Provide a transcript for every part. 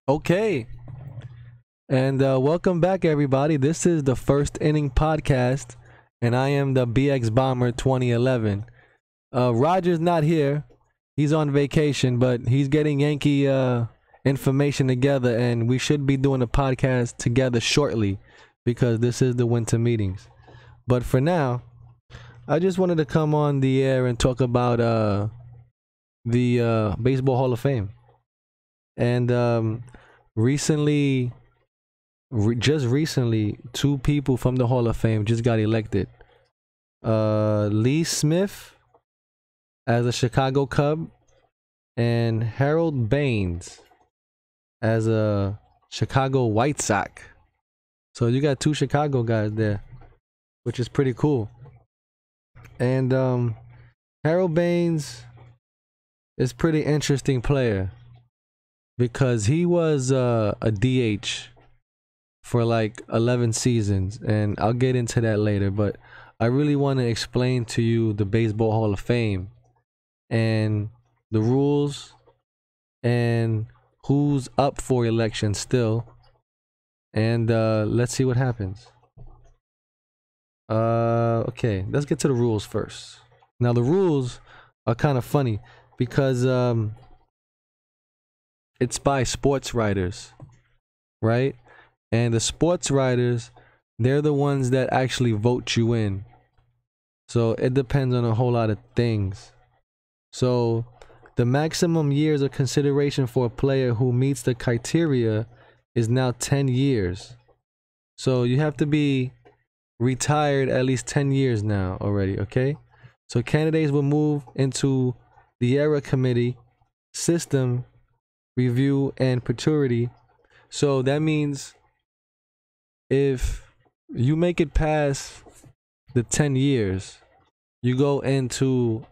Okay, and welcome back, everybody. This is the First Inning Podcast, and I am the BX Bomber 2011. Roger's not here; he's on vacation, but he's getting Yankee information together, and we should be doing a podcast together shortly because this is the winter meetings. But for now, I just wanted to come on the air and talk about the Baseball Hall of Fame. And recently, just recently, two people from the Hall of Fame just got elected. Lee Smith as a Chicago Cub, and Harold Baines as a Chicago White Sox. So you got two Chicago guys there, which is pretty cool. And Harold Baines is pretty interesting player because he was a DH for like 11 seasons, and I'll get into that later, but I really want to explain to you the Baseball Hall of Fame and the rules and who's up for election still, and let's see what happens. Okay, let's get to the rules first. Now the rules are kind of funny because it's by sports writers, right? And the sports writers, they're the ones that actually vote you in. So it depends on a whole lot of things. So the maximum years of consideration for a player who meets the criteria is now 10 years. So you have to be retired at least 10 years now already, okay? So candidates will move into the era committee system review and perpetuity. So that means if you make it past the 10 years, you go into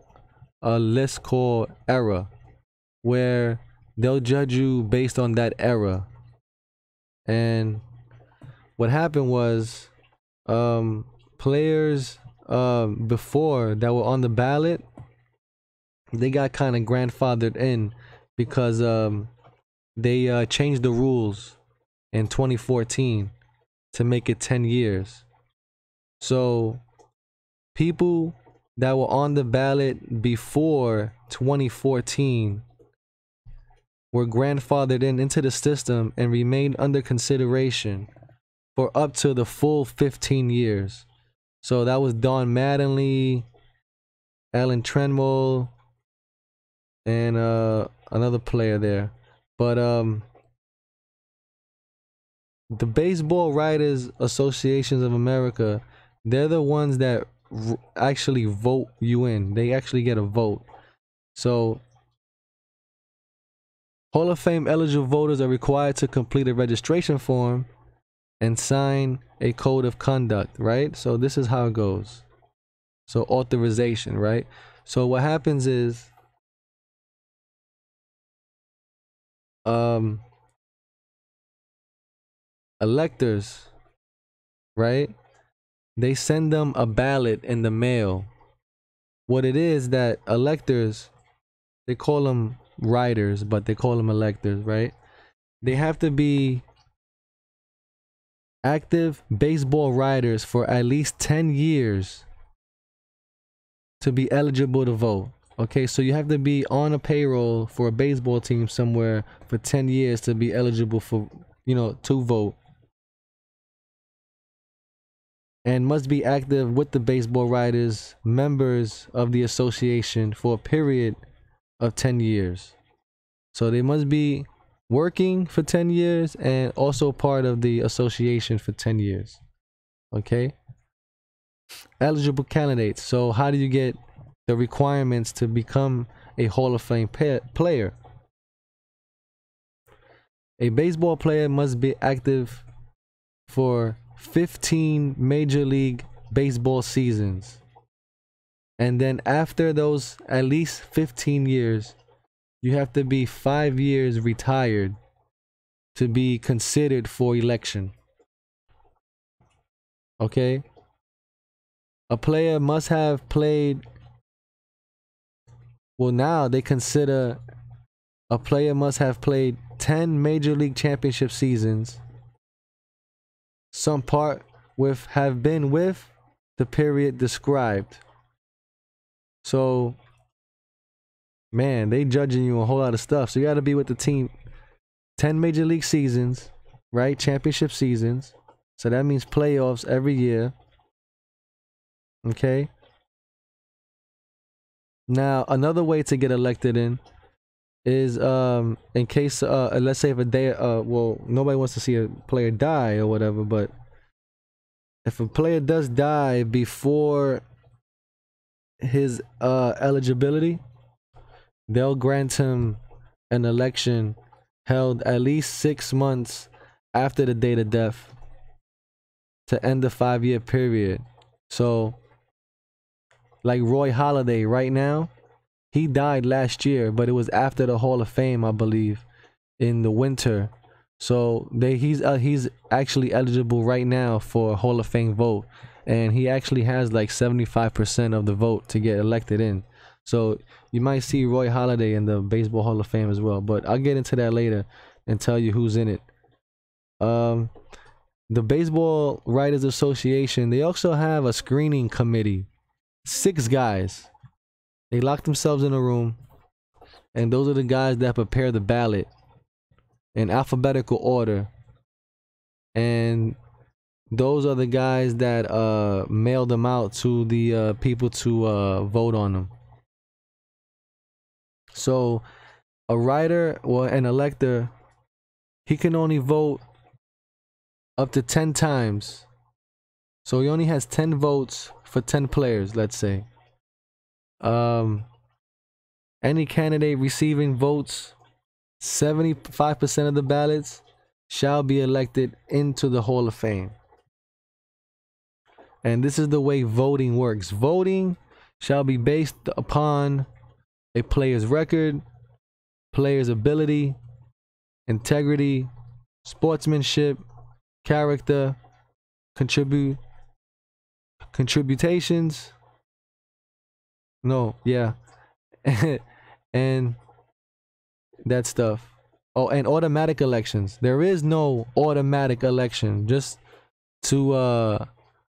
a list called era, where they'll judge you based on that era. And what happened was players before that were on the ballot, they got kind of grandfathered in because they changed the rules in 2014 to make it 10 years. So people that were on the ballot before 2014 were grandfathered into the system and remained under consideration for up to the full 15 years. So that was Don Mattingly, Alan Trammell, and another player there. But the Baseball Writers Associations of America, they're the ones that actually vote you in. They actually get a vote. So Hall of Fame eligible voters are required to complete a registration form and sign a code of conduct, right? So this is how it goes. So authorization, right? So what happens is electors, right? They send them a ballot in the mail. What it is that electors, they call them writers, but they call them electors, right? They have to be active baseball writers for at least 10 years to be eligible to vote. Okay, so you have to be on a payroll for a baseball team somewhere for 10 years to be eligible for, to vote. And must be active with the baseball writers, members of the association for a period of 10 years. So they must be working for 10 years and also part of the association for 10 years. Okay? Eligible candidates. So how do you get the requirements to become a Hall of Fame player? A baseball player must be active for 15 Major League Baseball seasons. And then after those at least 15 years, you have to be 5 years retired to be considered for election. Okay? A player must have played, well, now they consider a player must have played 10 major league championship seasons. Some part with have been with the period described. So, man, they judging you a whole lot of stuff. So you got to be with the team 10 major league seasons, right? Championship seasons. So that means playoffs every year. Okay. Now, another way to get elected in is in case let's say if a day well, nobody wants to see a player die or whatever, but if a player does die before his eligibility, they'll grant him an election held at least 6 months after the date of death to end the 5-year period. So like Roy Halladay right now, he died last year, but it was after the Hall of Fame, I believe, in the winter. So he's actually eligible right now for a Hall of Fame vote, and he actually has like 75% of the vote to get elected in. So you might see Roy Halladay in the Baseball Hall of Fame as well, but I'll get into that later and tell you who's in it. The Baseball Writers Association, they also have a screening committee. 6 guys. They lock themselves in a room, and those are the guys that prepare the ballot in alphabetical order. And those are the guys that mail them out to the people to vote on them. So a writer or an elector, he can only vote up to 10 times. So he only has 10 votes for 10 players, let's say. Any candidate receiving votes 75% of the ballots shall be elected into the Hall of Fame. And this is the way voting works. Voting shall be based upon a player's record, player's ability, integrity, sportsmanship, character, contributions. No, yeah. And that stuff. Oh, and automatic elections. There is no automatic election. Just to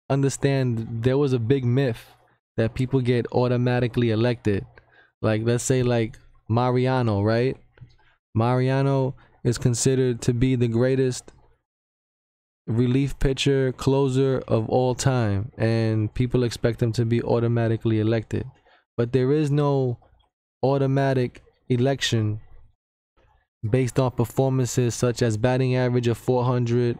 understand, there was a big myth that people get automatically elected. Like, let's say like Mariano, right? Mariano is considered to be the greatest relief pitcher, closer of all time, and people expect him to be automatically elected. But there is no automatic election based on performances such as batting average of 400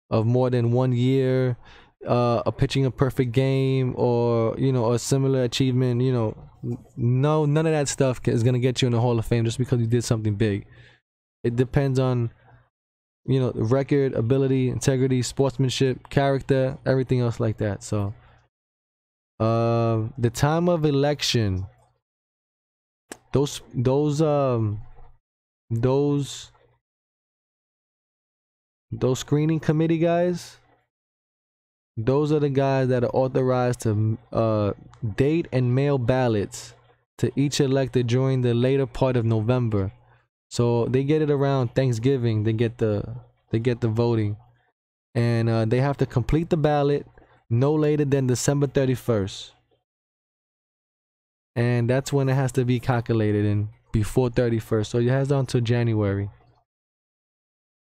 of more than 1 year, a pitching a perfect game, or a similar achievement. No, none of that stuff is gonna get you in the Hall of Fame just because you did something big. It depends on record, ability, integrity, sportsmanship, character, everything else like that. So the time of election, those screening committee guys, those are the guys that are authorized to date and mail ballots to each elected during the later part of November. So they get it around Thanksgiving. They get the voting, and they have to complete the ballot no later than December 31st. And that's when it has to be calculated in, before 31st. So it has on to January.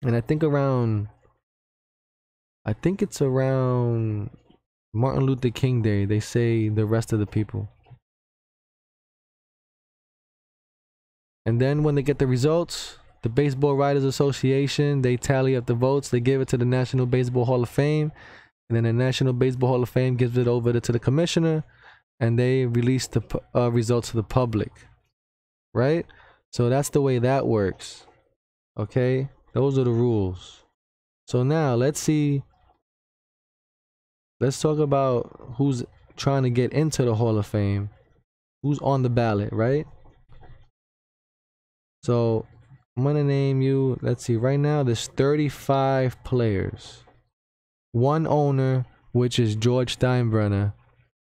And I think it's around Martin Luther King Day, they say the rest of the people. And then when they get the results, the Baseball Writers Association, they tally up the votes, they give it to the National Baseball Hall of Fame, and then the National Baseball Hall of Fame gives it over to the commissioner, and they release the results to the public, right? So that's the way that works. Okay, those are the rules. So now let's talk about who's trying to get into the Hall of Fame, who's on the ballot, right? So I'm gonna name you, let's see, right now there's 35 players, 1 owner, which is George Steinbrenner,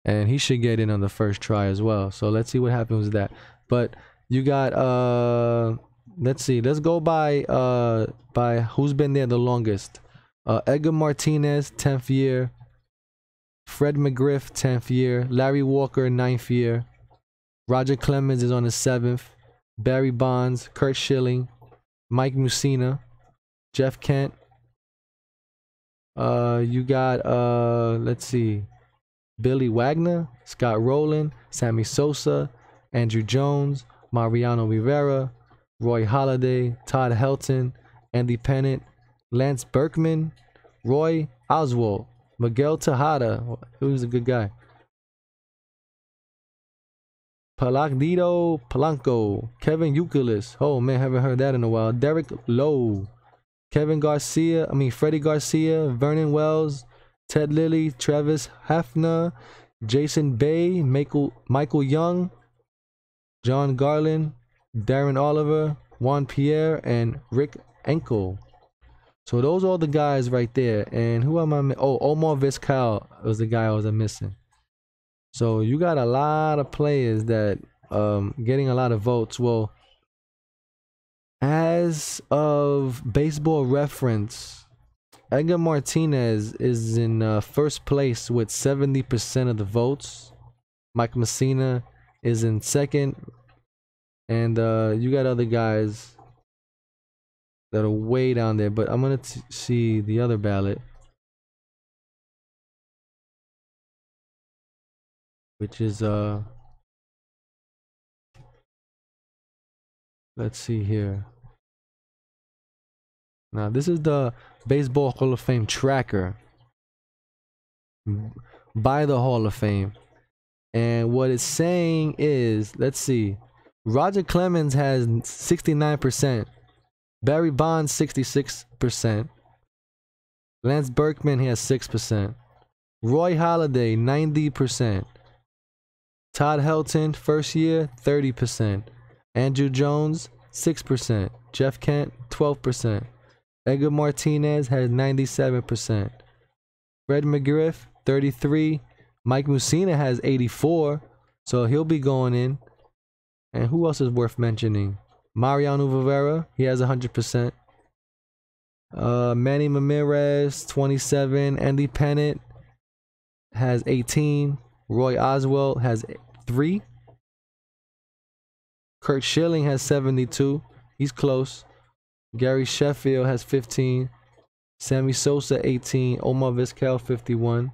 and he should get in on the first try as well. So let's see what happens with that. But you got let's see. Let's go by who's been there the longest. Edgar Martinez, 10th year. Fred McGriff, 10th year. Larry Walker, 9th year. Roger Clemens is on his 7th. Barry Bonds, Kurt Schilling, Mike Mussina, Jeff Kent. You got let's see, Billy Wagner, Scott Rowland, Sammy Sosa, Andrew Jones, Mariano Rivera, Roy Halladay, Todd Helton, Andy Pennant, Lance Berkman, Roy Oswalt, Miguel Tejada, who's a good guy, Palagdito Polanco, Kevin Youkilis, oh man, haven't heard that in a while, Derek Lowe, Freddie Garcia, Vernon Wells, Ted Lilly, Travis Hafner, Jason Bay, Michael Young, John Garland, Darren Oliver, Juan Pierre, and Rick Enkel. So those are all the guys right there. And who am I? Oh, Omar Vizquel was the guy I was missing. So you got a lot of players that getting a lot of votes. Well, as of Baseball Reference, Edgar Martinez is in first place with 70% of the votes. Mike Mussina is in second. And you got other guys that are way down there. But I'm going to see the other ballot, which is, let's see here. Now, this is the Baseball Hall of Fame tracker by the Hall of Fame. And what it's saying is, let's see, Roger Clemens has 69%, Barry Bonds 66%, Lance Berkman has 6%, Roy Halladay 90%, Todd Helton first year 30%, Andrew Jones 6%, Jeff Kent 12%, Edgar Martinez has 97%, Fred McGriff 33%, Mike Mussina has 84%, so he'll be going in. And who else is worth mentioning? Mariano Rivera, he has 100%. Manny Ramirez 27%, Andy Pennant has 18%, Roy Oswalt has 3%. Kurt Schilling has 72%. He's close. Gary Sheffield has 15%. Sammy Sosa 18%. Omar Vizquel 51%.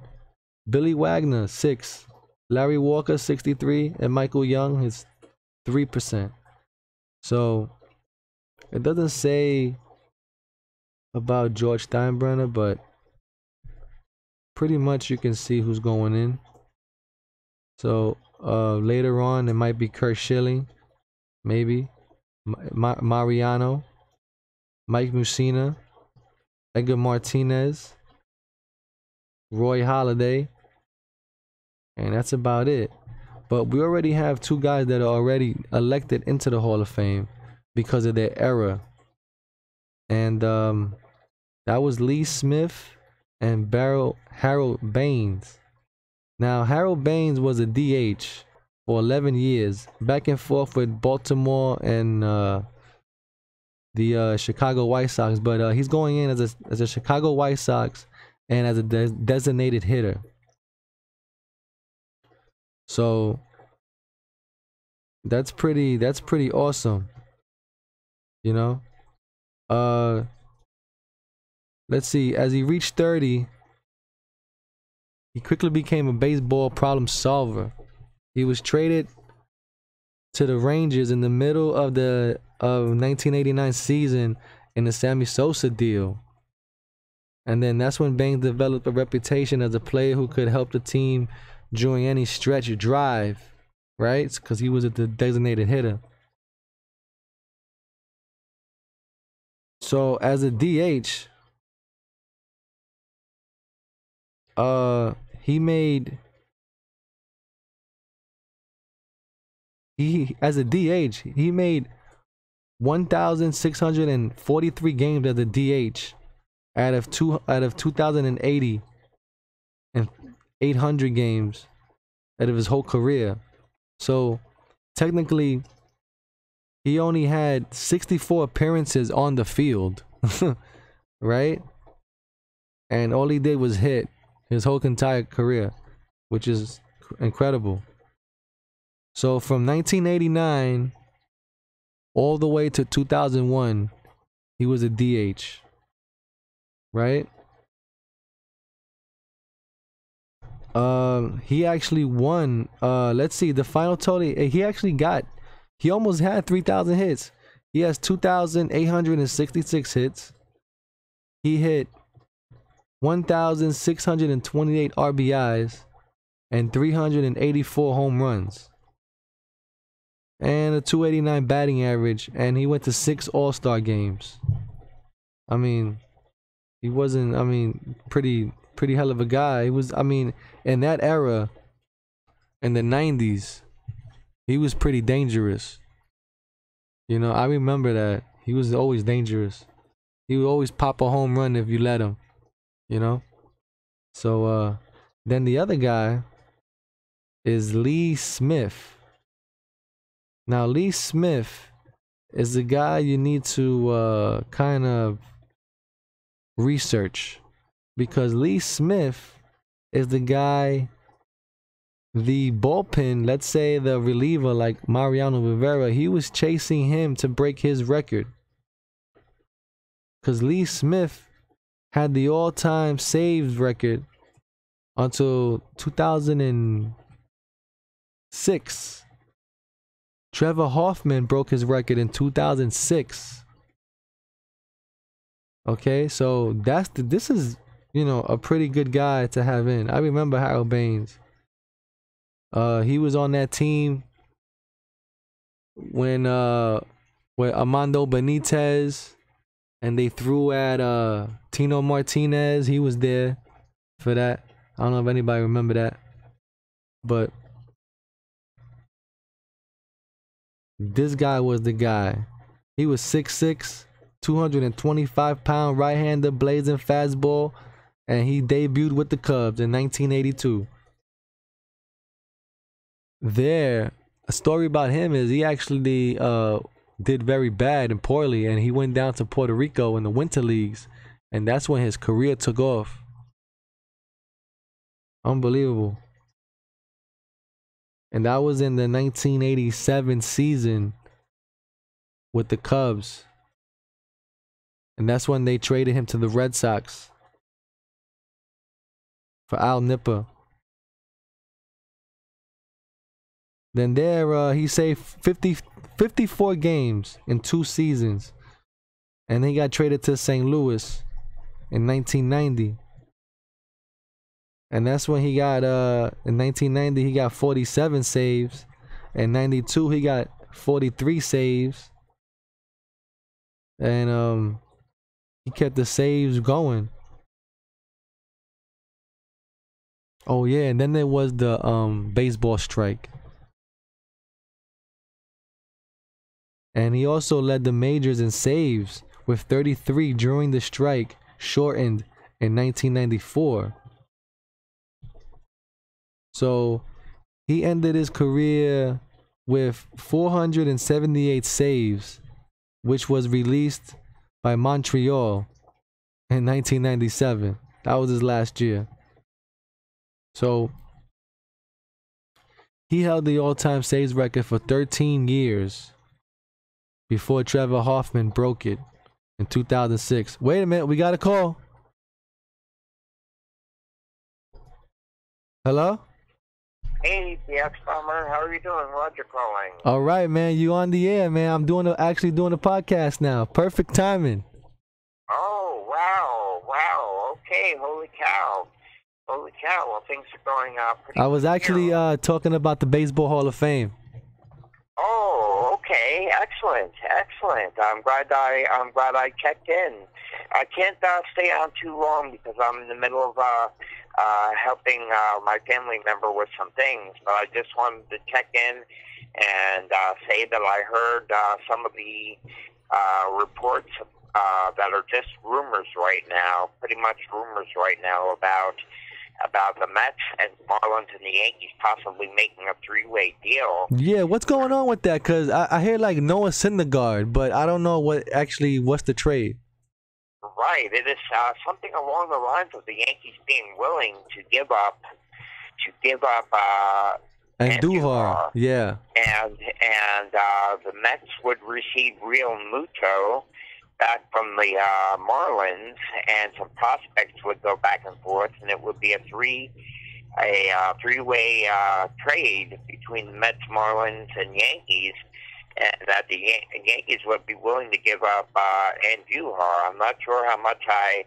Billy Wagner 6%. Larry Walker 63%. And Michael Young is 3%. So it doesn't say about George Steinbrenner, but pretty much you can see who's going in. So later on it might be Kurt Schilling, maybe Mariano, Mike Mussina, Edgar Martinez, Roy Halladay, and that's about it. But we already have two guys that are already elected into the Hall of Fame because of their era. And that was Lee Smith and Harold Baines. Now, Harold Baines was a DH for 11 years, back and forth with Baltimore and the Chicago White Sox. But he's going in as a Chicago White Sox and as a designated hitter. So that's pretty awesome, you know. Let's see, as he reached 30, he quickly became a baseball problem solver. He was traded to the Rangers in the middle of the 1989 season in the Sammy Sosa deal. And then that's when Baines developed a reputation as a player who could help the team during any stretch drive, right? Because he was a designated hitter. So as a DH, he made as a DH, he made 1,643 games as a DH out of 2,080 and 800 games out of his whole career. So technically he only had 64 appearances on the field, right? And all he did was hit his whole entire career, which is incredible. So from 1989 all the way to 2001, he was a DH, right? He actually won. Let's see, the final total. He almost had 3,000 hits. He has 2,866 hits. He hit 1,628 RBIs and 384 home runs. And a 289 batting average. And he went to 6 All-Star games. I mean, he wasn't, pretty hell of a guy. He was, in that era, in the 90s, he was pretty dangerous. You know, I remember that. He was always dangerous. He would always pop a home run if you let him, you know? So, then the other guy is Lee Smith. Now, Lee Smith is the guy you need to kind of research, because Lee Smith is the guy, the bullpen, let's say the reliever like Mariano Rivera, he was chasing him to break his record. Because Lee Smith had the all-time saves record until 2006. Trevor Hoffman broke his record in 2006. Okay, so this is, you know, a pretty good guy to have in. I remember Harold Baines. He was on that team when Armando Benitez and they threw at Tino Martinez. He was there for that. I don't know if anybody remember that, but this guy was the guy. He was 6'6", 225-pound right-hander, blazing fastball, and he debuted with the Cubs in 1982. A story about him is he actually did very bad and poorly, and he went down to Puerto Rico in the winter leagues, and that's when his career took off. Unbelievable. And that was in the 1987 season with the Cubs. And that's when they traded him to the Red Sox for Al Nipper. Then there, he saved 54 games in 2 seasons. And he got traded to St. Louis in 1990. And that's when he got, in 1990, he got 47 saves. In 92, he got 43 saves. And he kept the saves going. Oh, yeah, and then there was the baseball strike. And he also led the majors in saves with 33 during the strike, shortened in 1994. So he ended his career with 478 saves, which was released by Montreal in 1997. That was his last year. So he held the all-time saves record for 13 years before Trevor Hoffman broke it in 2006. Wait a minute, we got a call. Hello? Hey, BX Bomber, how are you doing? Roger calling. All right, man, you on the air, man. I'm actually doing a podcast now. Perfect timing. Oh, wow. Okay, holy cow. Well, things are going pretty I was actually talking about the Baseball Hall of Fame. Oh, okay, excellent. I'm glad I checked in. I can't stay on too long because I'm in the middle of helping my family member with some things. But I just wanted to check in and say that I heard some of the reports that are just rumors right now, pretty much rumors right now about about the Mets and Marlins and the Yankees possibly making a three-way deal. Yeah, what's going on with that? Because I hear like Noah Syndergaard, but I don't know what's the trade. Right, it is something along the lines of the Yankees being willing to give up And Duhar, yeah. and the Mets would receive Real Muto back from the Marlins, and some prospects would go back and forth, and it would be a three-way trade between the Mets, Marlins, and Yankees, and that the Yankees would be willing to give up Andujar. I'm not sure how much I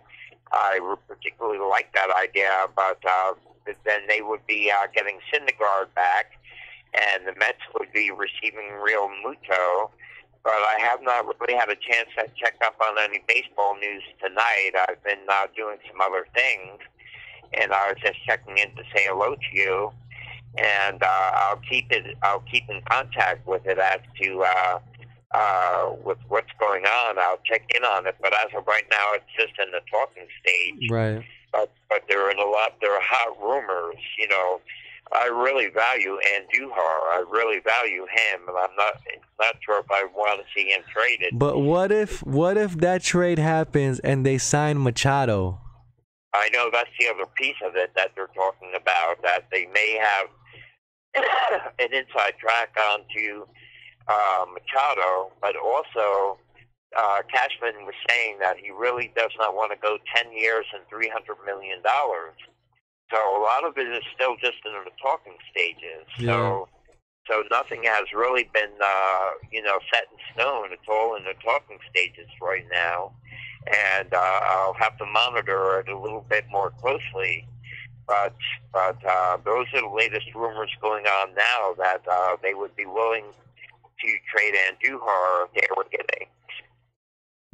particularly like that idea, but then they would be getting Syndergaard back, and the Mets would be receiving Real Muto. But I have not really had a chance to check up on any baseball news tonight. I've been doing some other things, and I was just checking in to say hello to you. And I'll keep in contact with it as to with what's going on. I'll check in on it. But as of right now, it's just in the talking stage. Right. But there are hot rumors. You know, I really value Andujar. I really value him, and I'm not sure if I want to see him traded. But what if that trade happens and they sign Machado? I know that's the other piece of it that they're talking about, that they may have an inside track onto Machado, but also Cashman was saying that he really does not want to go 10 years and $300 million. So a lot of it is still just in the talking stages. Yeah. So nothing has really been, set in stone. It's all in the talking stages right now. And I'll have to monitor it a little bit more closely. But those are the latest rumors going on now, that they would be willing to trade Andujar if they were getting.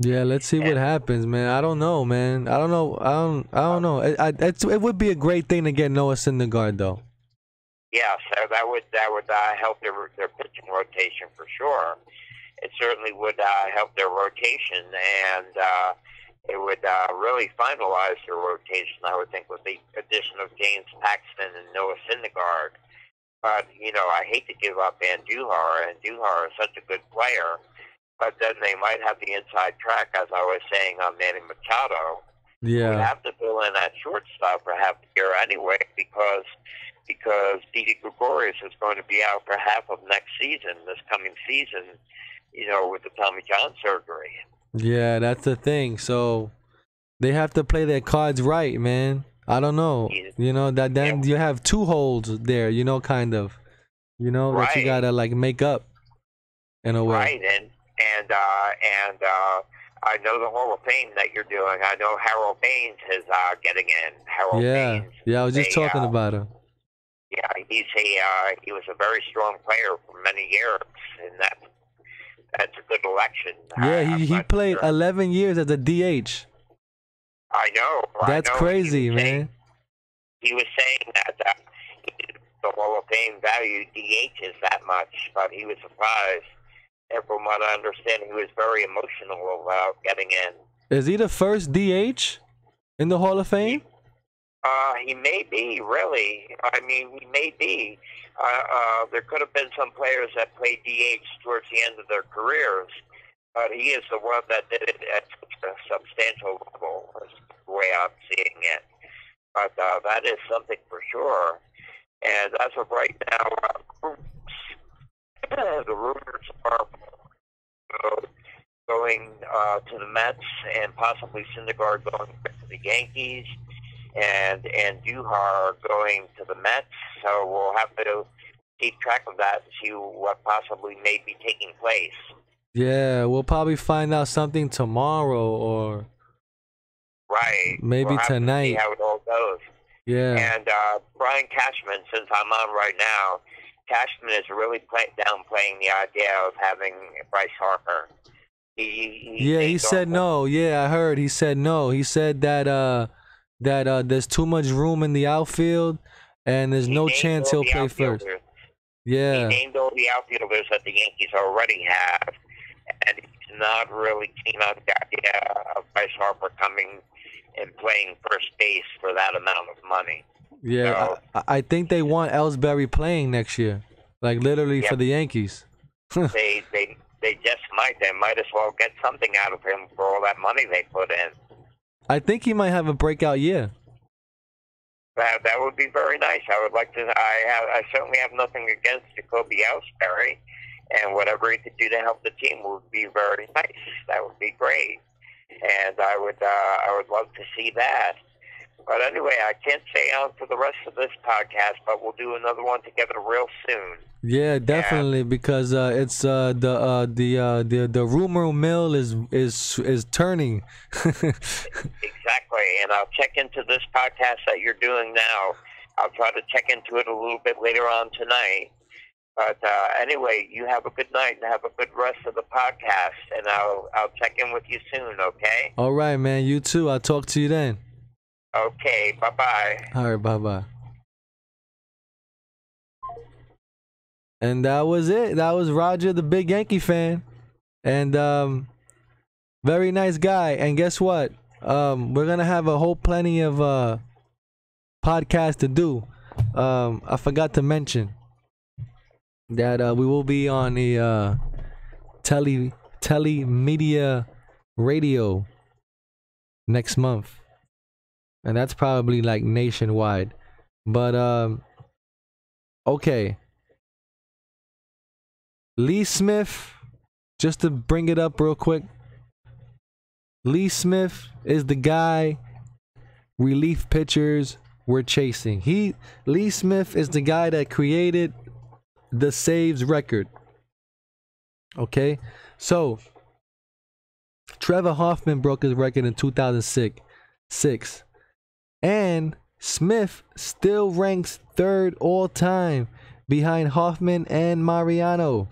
Yeah, let's see what happens, man. I don't know, man. I don't know. It would be a great thing to get Noah Syndergaard, though. Yeah, so that would help their pitching rotation for sure. It certainly would help their rotation, and it would really finalize their rotation, I would think, with the addition of James Paxton and Noah Syndergaard. But, I hate to give up Andujar. Andujar is such a good player. But then they might have the inside track, as I was saying, on Manny Machado. Yeah. We have to fill in that shortstop for half the year anyway, because Didi Gregorius is going to be out for half of next season, this coming season, with the Tommy John surgery. Yeah, that's the thing. So they have to play their cards right, man. I don't know. Then you have two holes there, kind of. Right. That you gotta make up in a way. Right, and I know the Hall of Fame that you're doing. I know Harold Baines is getting in. Harold Baines. Yeah, I was just talking about him. Yeah, he was a very strong player for many years, and that's a good election. Yeah, he played 11 years as a DH. I know. That's crazy, man. He was saying that the Hall of Fame valued DHs that much, but he was surprised. And from what I understand, he was very emotional about getting in. Is he the first DH in the Hall of Fame? He may be, really. I mean, he may be. There could have been some players that played DH towards the end of their careers, but he is the one that did it at a substantial level, is the way I'm seeing it. But that is something for sure. And as of right now, the rumors are going to the Mets, and possibly Syndergaard going back to the Yankees, and Duhar going to the Mets. So we'll have to keep track of that and see what possibly may be taking place. Yeah, we'll probably find out something tomorrow, or maybe tonight. To see how it all goes. Yeah. And Brian Cashman, since I'm on right now, Cashman is really downplaying the idea of having Bryce Harper. He said no. Yeah, I heard. He said no. He said that there's too much room in the outfield, and there's no chance he'll play first. Yeah. He named all the outfielders that the Yankees already have, and he's not really keen on the idea of Bryce Harper coming and playing first base for that amount of money. Yeah, So I think they want Ellsbury playing next year, like literally for yep, the Yankees. they just might. They might as well get something out of him for all that money they put in. I think he might have a breakout year. That would be very nice. I would like to. I certainly have nothing against Jacoby Ellsbury, and whatever he could do to help the team would be very nice. That would be great, and I would love to see that. But anyway, I can't stay on for the rest of this podcast, but we'll do another one together real soon. Yeah, definitely, because it's the rumor mill is turning. Exactly, and I'll check into this podcast that you're doing now. I'll try to check into it a little bit later on tonight. But anyway, you have a good night and have a good rest of the podcast, and I'll check in with you soon. Okay? All right, man. You too. I'll talk to you then. Okay. Bye bye. All right. Bye bye. And that was it. That was Roger, the big Yankee fan, and very nice guy. And guess what? We're gonna have a whole plenty of podcasts to do. I forgot to mention that we will be on the telemedia radio next month, and that's probably like nationwide. But okay. Lee Smith, just to bring it up real quick. Lee Smith is the guy relief pitchers were chasing. Lee Smith is the guy that created the saves record. Okay? So, Trevor Hoffman broke his record in 2006. And Smith still ranks third all time behind Hoffman and Mariano.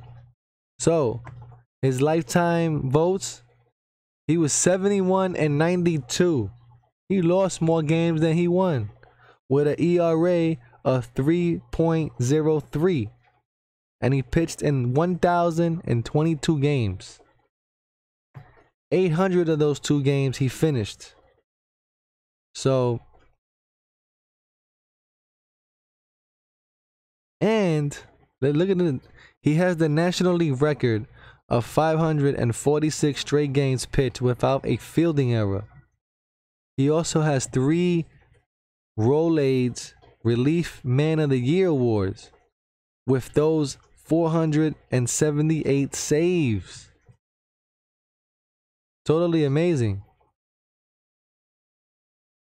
So, his lifetime votes, he was 71 and 92. He lost more games than he won, with an ERA of 3.03. And he pitched in 1,022 games. 800 of those 2 games he finished. So, and look at it. He has the National League record of 546 straight games pitched without a fielding error. He also has 3 Rolaids Relief Man of the Year awards with those 478 saves. Totally amazing.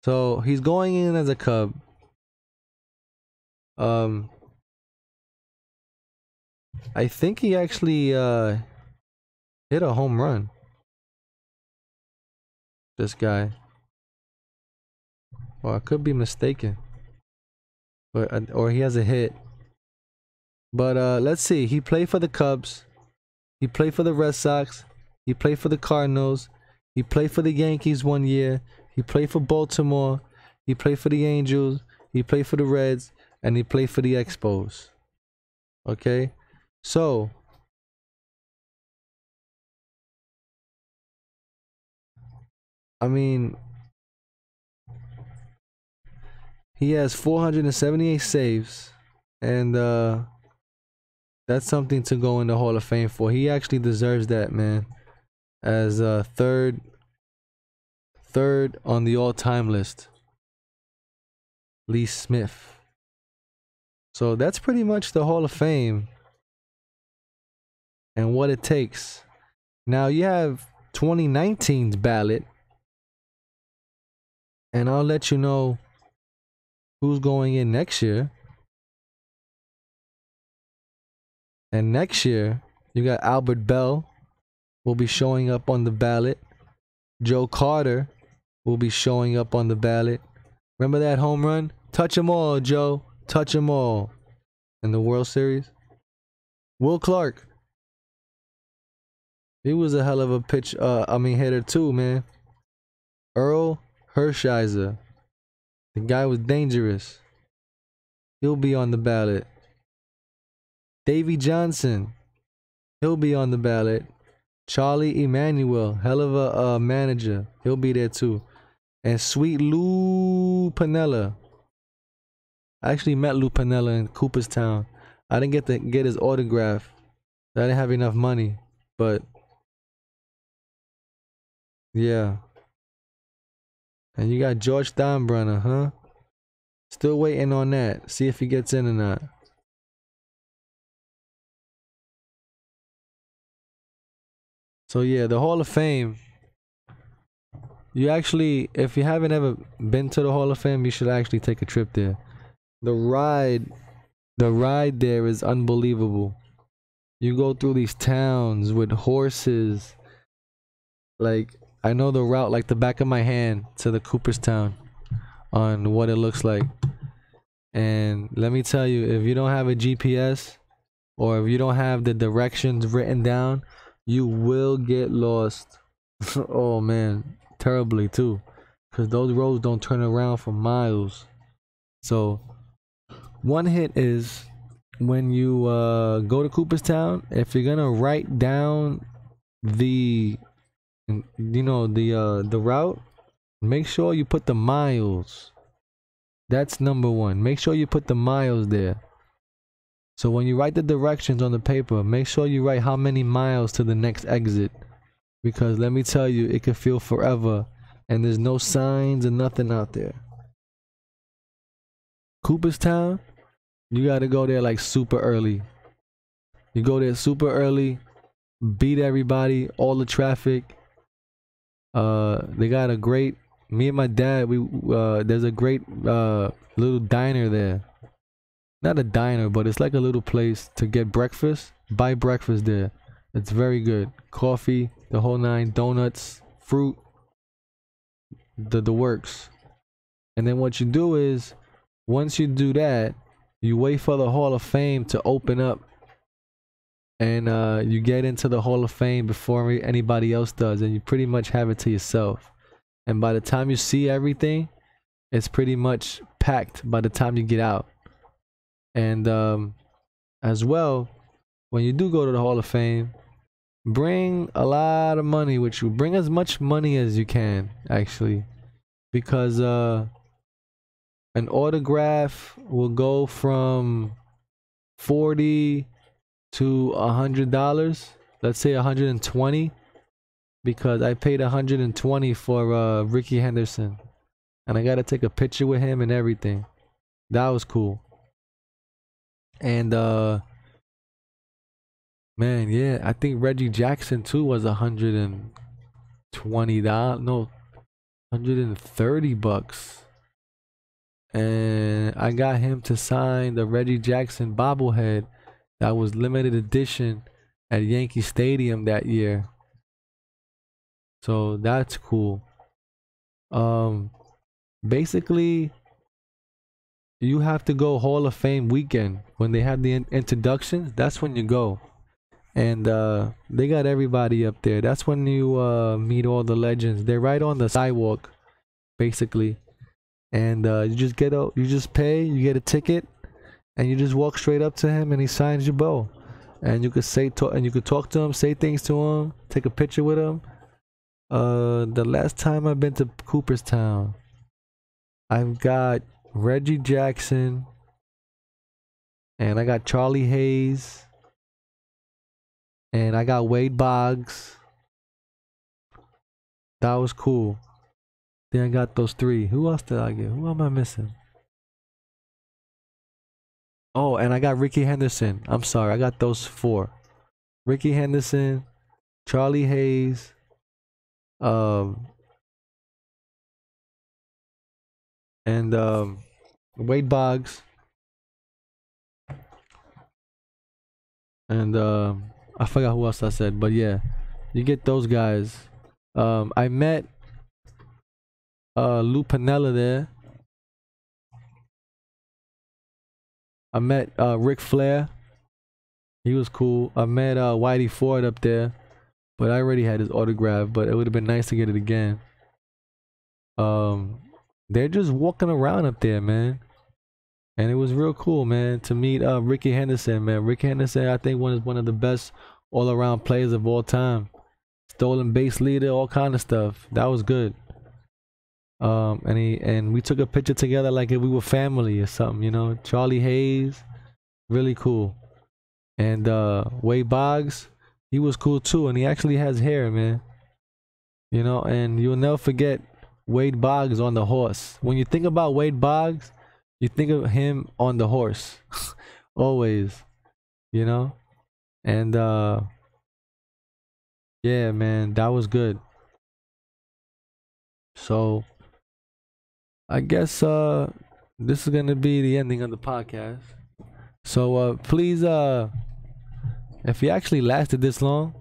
So he's going in as a Cub. I think he actually hit a home run. This guy. Or I could be mistaken. But or he has a hit. But let's see. He played for the Cubs. He played for the Red Sox. He played for the Cardinals. He played for the Yankees 1 year. He played for Baltimore. He played for the Angels. He played for the Reds. And he played for the Expos. Okay? So, I mean, he has 478 saves, and that's something to go in the Hall of Fame for. He actually deserves that, man, as third on the all-time list. Lee Smith. So that's pretty much the Hall of Fame and what it takes. Now you have 2019's ballot, and I'll let you know who's going in next year. And next year, you got Albert Bell will be showing up on the ballot. Joe Carter will be showing up on the ballot. Remember that home run? Touch 'em all, Joe. Touch 'em all. In the World Series. Will Clark. He was a hell of a hitter too, man. Earl Hershiser. The guy was dangerous. He'll be on the ballot. Davey Johnson. He'll be on the ballot. Charlie Emmanuel. Hell of a manager. He'll be there too. And Sweet Lou Piniella. I actually met Lou Piniella in Cooperstown. I didn't get to get his autograph. I didn't have enough money, but yeah. And you got George Steinbrenner, huh? Still waiting on that. See if he gets in or not. So yeah, the Hall of Fame. You actually, if you haven't ever been to the Hall of Fame, you should actually take a trip there. The ride, the ride there is unbelievable. You go through these towns with horses. Like, I know the route like the back of my hand to the Cooperstown on what it looks like. And let me tell you, if you don't have a GPS or if you don't have the directions written down, you will get lost. Oh man, terribly too. Because those roads don't turn around for miles. So, one hit is when you go to Cooperstown, if you're gonna write down the the route, make sure you put the miles. That's number one. Make sure you put the miles there. So when you write the directions on the paper, make sure you write how many miles to the next exit. Because let me tell you, it could feel forever and there's no signs and nothing out there. Cooperstown, you gotta go there like super early. You go there super early, beat everybody, all the traffic. They got a great, me and my dad, there's a great little diner there. Not a diner, but it's like a little place to get breakfast. Buy breakfast there. It's very good. Coffee, the whole nine, donuts, fruit, the works. And then what you do is, once you do that, you wait for the Hall of Fame to open up. And you get into the Hall of Fame before anybody else does, and you pretty much have it to yourself. And by the time you see everything, it's pretty much packed by the time you get out. And as well, when you do go to the Hall of Fame, bring a lot of money with you. Bring as much money as you can, actually, because an autograph will go from $40 to $100. Let's say 120, because I paid 120 for Ricky Henderson, and I got to take a picture with him and everything. That was cool. And man, yeah, I think Reggie Jackson too was $120. No, $130. And I got him to sign the Reggie Jackson bobblehead that was limited edition at Yankee Stadium that year. So that's cool. Basically, you have to go Hall of Fame weekend when they have the introductions. That's when you go, and they got everybody up there. That's when you meet all the legends. They're right on the sidewalk, basically, and you just you just pay, you get a ticket, and you just walk straight up to him, and he signs your bow, and you could talk to him, say things to him, take a picture with him. The last time I've been to Cooperstown, I've got Reggie Jackson, and I got Charlie Hayes, and I got Wade Boggs. That was cool. Then I got those three. Who else did I get? Who am I missing? Oh, and I got Ricky Henderson. I'm sorry, I got those four. Ricky Henderson, Charlie Hayes, and Wade Boggs, and I forgot who else I said, but yeah, you get those guys. I met Lou Piniella there. I met Ric Flair. He was cool. I met Whitey Ford up there, but I already had his autograph, but it would have been nice to get it again. They're just walking around up there, man. And it was real cool, man, to meet Ricky Henderson, man. Ricky Henderson, I think, is one of the best all-around players of all time. Stolen base leader, all kind of stuff. That was good. And we took a picture together like if we were family or something, you know. Charlie Hayes, really cool. And Wade Boggs, he was cool too, and he actually has hair, man. You know, and you'll never forget Wade Boggs on the horse. When you think about Wade Boggs, you think of him on the horse. Always, you know? And yeah, man, that was good. So I guess this is gonna be the ending of the podcast. So please if you actually lasted this long,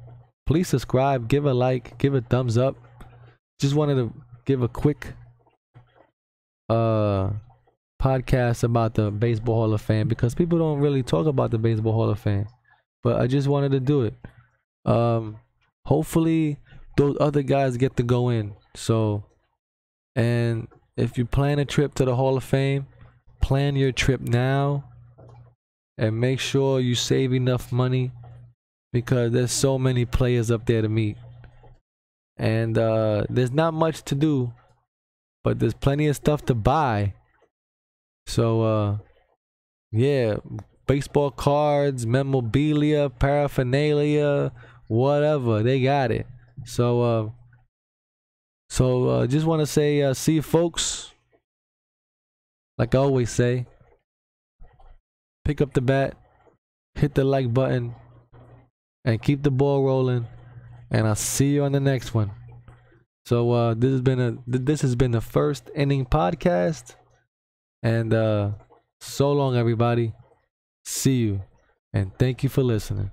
please subscribe, give a like, give a thumbs up. Just wanted to give a quick podcast about the Baseball Hall of Fame because people don't really talk about the Baseball Hall of Fame. But I just wanted to do it. Hopefully those other guys get to go in. So, and if you plan a trip to the Hall of Fame, plan your trip now and make sure you save enough money because there's so many players up there to meet. And there's not much to do, but there's plenty of stuff to buy. So yeah, baseball cards, memorabilia, paraphernalia, whatever, they got it. So just want to say see you folks. Like I always say, pick up the bat, hit the like button, and keep the ball rolling. And I'll see you on the next one. So this has been the First Inning Podcast. And so long, everybody. See you. And thank you for listening.